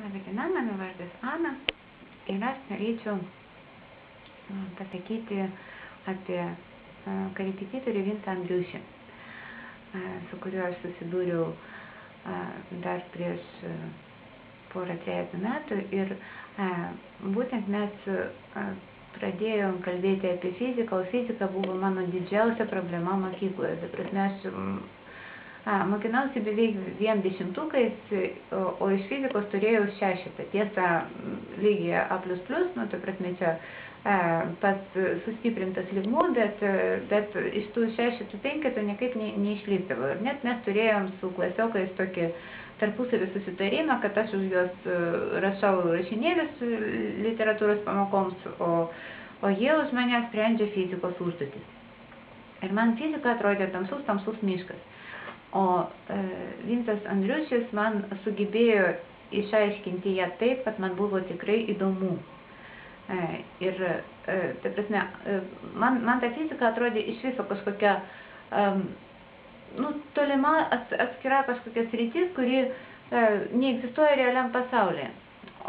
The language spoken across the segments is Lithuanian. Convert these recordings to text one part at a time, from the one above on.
Labą dieną, mano vardas Ana ir aš norėčiau pasakyti apie korepetitorių Vincą Andriušį, su kuriuo aš susidūriau dar prieš porą-trejetą metų ir būtent mes pradėjom kalbėti apie fiziką, o fizika buvo mano didžiausia problema mokykloje. Ta prasme, aš mokinausi beveik 10, o iš fizikos turėjau 6. Tiesa, lygiai A++, nu, ta prasme, čia pats sustiprintas lygmuo, bet iš tų 6-5 niekaip neišlipdavo. Ir net mes turėjom su klasiokais tokį tarpusavį susitarimą, kad aš už juos rašau rašinėlius literatūros pamokoms, o jie už mane sprendžia fizikos užduotis. Ir man fizika atrodė tamsus miškas. O Vincas Andriušis man sugebėjo išaiškinti ją taip, kad man buvo tikrai įdomu. Ir, ta prasme, man ta fizika atrodė iš viso kažkokia tolima atskira kažkokia sritis, kuri neegzistuoja realiam pasaulyje.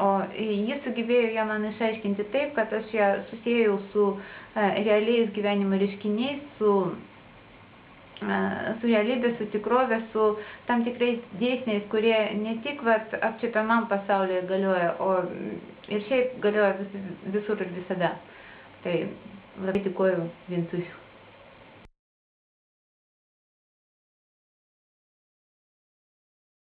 O jis sugebėjo ją man išaiškinti taip, kad aš ją susiejau su realiais gyvenimo reiškiniais, su realybė, su tikrovė, su tam tikrais dėsniais, kurie ne tik apčiuopiamam pasaulyje galioja, o ir šiaip galioja visur ir visada. Tai labai dėkoju Vincui.